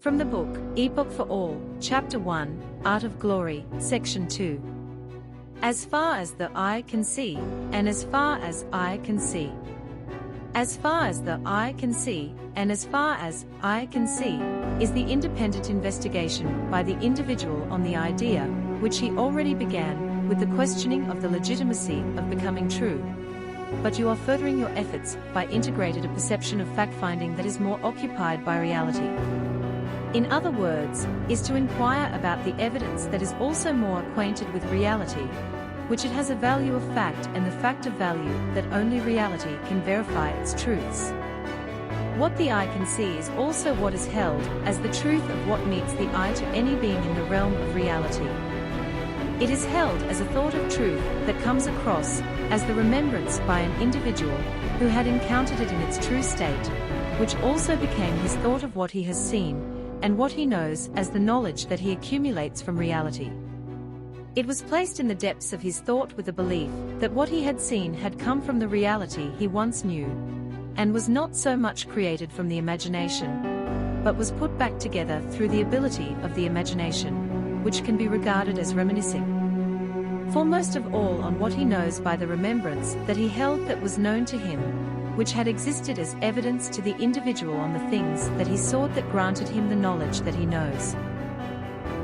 From the book, Epoch for All, Chapter 1, Art of Glory, Section 2. As far as the eye can see, and as far as eye can see. As far as the eye can see, and as far as eye can see, is the independent investigation by the individual on the idea, which he already began, with the questioning of the legitimacy of becoming true. But you are furthering your efforts by integrating a perception of fact-finding that is more occupied by reality. In other words, is to inquire about the evidence that is also more acquainted with reality, which it has a value of fact and the fact of value that only reality can verify its truths. What the eye can see is also what is held as the truth of what meets the eye to any being in the realm of reality. It is held as a thought of truth that comes across as the remembrance by an individual who had encountered it in its true state, which also became his thought of what he has seen, and what he knows as the knowledge that he accumulates from reality. It was placed in the depths of his thought with the belief that what he had seen had come from the reality he once knew, and was not so much created from the imagination, but was put back together through the ability of the imagination, which can be regarded as reminiscing. Foremost of all on what he knows by the remembrance that he held that was known to him, which had existed as evidence to the individual on the things that he sought that granted him the knowledge that he knows.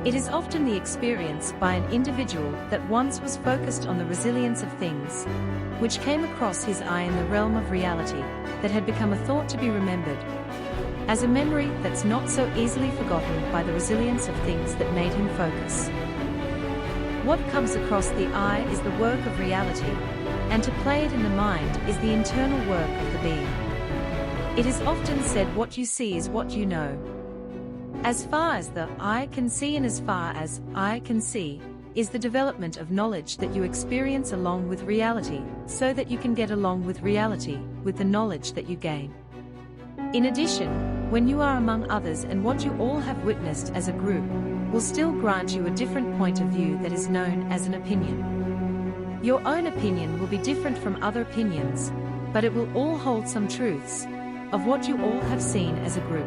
It is often the experience by an individual that once was focused on the resilience of things, which came across his eye in the realm of reality, that had become a thought to be remembered, as a memory that's not so easily forgotten by the resilience of things that made him focus. What comes across the eye is the work of reality, and to play it in the mind is the internal work of the being. It is often said what you see is what you know. As far as the eye can see and as far as eye can see, is the development of knowledge that you experience along with reality, so that you can get along with reality, with the knowledge that you gain. In addition, when you are among others and what you all have witnessed as a group, will still grant you a different point of view that is known as an opinion. Your own opinion will be different from other opinions, but it will all hold some truths of what you all have seen as a group.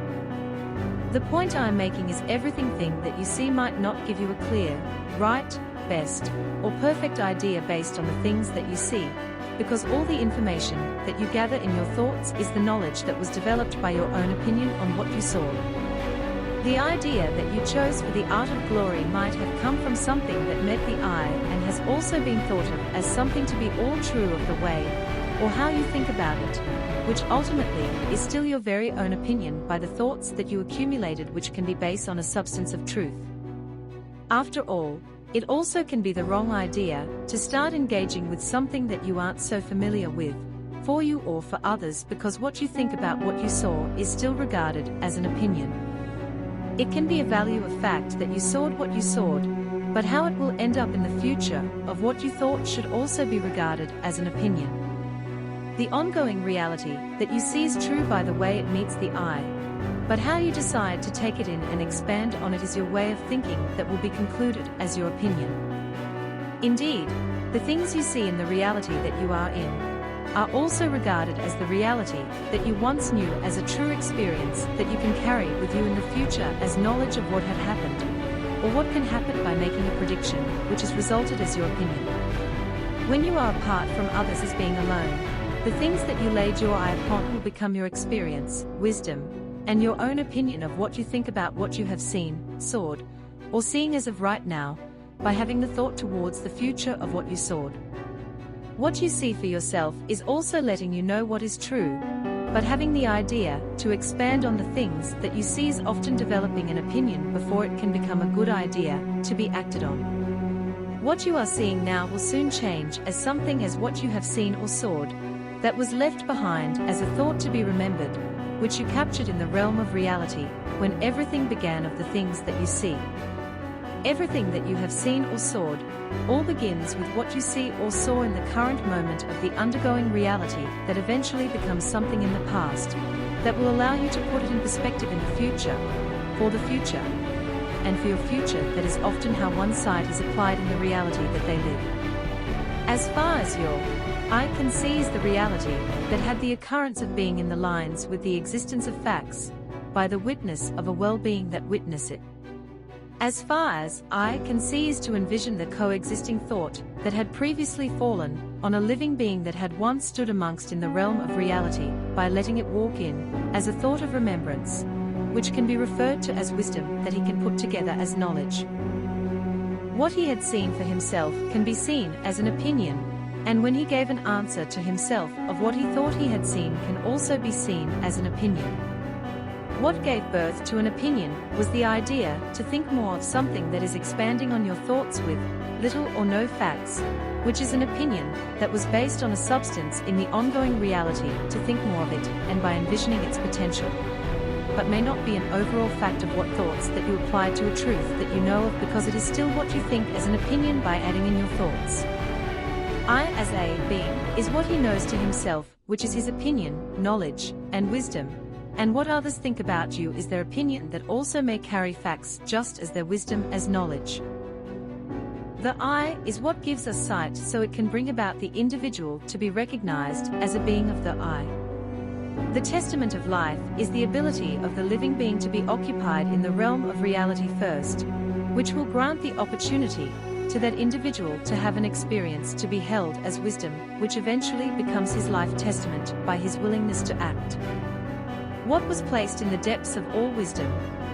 The point I am making is everything that you see might not give you a clear, right, best, or perfect idea based on the things that you see, because all the information that you gather in your thoughts is the knowledge that was developed by your own opinion on what you saw. The idea that you chose for the art of glory might have come from something that met the eye and has also been thought of as something to be all true of the way, or how you think about it, which ultimately is still your very own opinion by the thoughts that you accumulated, which can be based on a substance of truth. After all, it also can be the wrong idea to start engaging with something that you aren't so familiar with, for you or for others, because what you think about what you saw is still regarded as an opinion. It can be a value of fact that you saw what you saw, but how it will end up in the future of what you thought should also be regarded as an opinion. The ongoing reality that you see is true by the way it meets the eye, but how you decide to take it in and expand on it is your way of thinking that will be concluded as your opinion. Indeed, the things you see in the reality that you are in are also regarded as the reality that you once knew as a true experience that you can carry with you in the future as knowledge of what had happened, or what can happen by making a prediction, which has resulted as your opinion. When you are apart from others as being alone, the things that you laid your eye upon will become your experience, wisdom, and your own opinion of what you think about what you have seen, sawed, or seeing as of right now, by having the thought towards the future of what you sawed. What you see for yourself is also letting you know what is true, but having the idea to expand on the things that you see is often developing an opinion before it can become a good idea to be acted on. What you are seeing now will soon change as something as what you have seen or sawed, that was left behind as a thought to be remembered, which you captured in the realm of reality, when everything began of the things that you see. Everything that you have seen or sawed, all begins with what you see or saw in the current moment of the undergoing reality that eventually becomes something in the past, that will allow you to put it in perspective in the future, for the future, and for your future. That is often how one side is applied in the reality that they live. As far as your eye can see is the reality that had the occurrence of being in the lines with the existence of facts, by the witness of a well-being that witness it. As far as I can see is to envision the coexisting thought that had previously fallen on a living being that had once stood amongst in the realm of reality by letting it walk in as a thought of remembrance, which can be referred to as wisdom that he can put together as knowledge. What he had seen for himself can be seen as an opinion, and when he gave an answer to himself of what he thought he had seen can also be seen as an opinion. What gave birth to an opinion was the idea to think more of something that is expanding on your thoughts with little or no facts, which is an opinion that was based on a substance in the ongoing reality to think more of it and by envisioning its potential, but may not be an overall fact of what thoughts that you apply to a truth that you know of because it is still what you think as an opinion by adding in your thoughts. I as a being is what he knows to himself, which is his opinion, knowledge, and wisdom. And what others think about you is their opinion that also may carry facts just as their wisdom as knowledge. The I is what gives us sight so it can bring about the individual to be recognized as a being of the I. The testament of life is the ability of the living being to be occupied in the realm of reality first, which will grant the opportunity to that individual to have an experience to be held as wisdom, which eventually becomes his life testament by his willingness to act. What was placed in the depths of all wisdom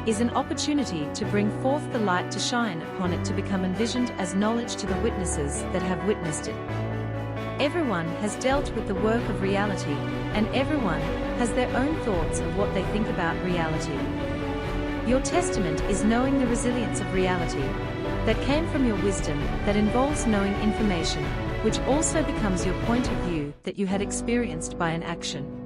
is an opportunity to bring forth the light to shine upon it to become envisioned as knowledge to the witnesses that have witnessed it. Everyone has dealt with the work of reality, and everyone has their own thoughts of what they think about reality. Your testament is knowing the resilience of reality that came from your wisdom that involves knowing information, which also becomes your point of view that you had experienced by an action.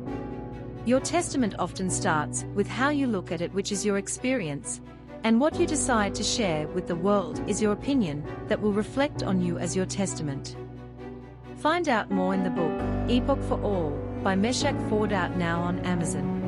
Your testament often starts with how you look at it, which is your experience, and what you decide to share with the world is your opinion that will reflect on you as your testament. Find out more in the book, Epoch for All, by Meshack Ford, out now on Amazon.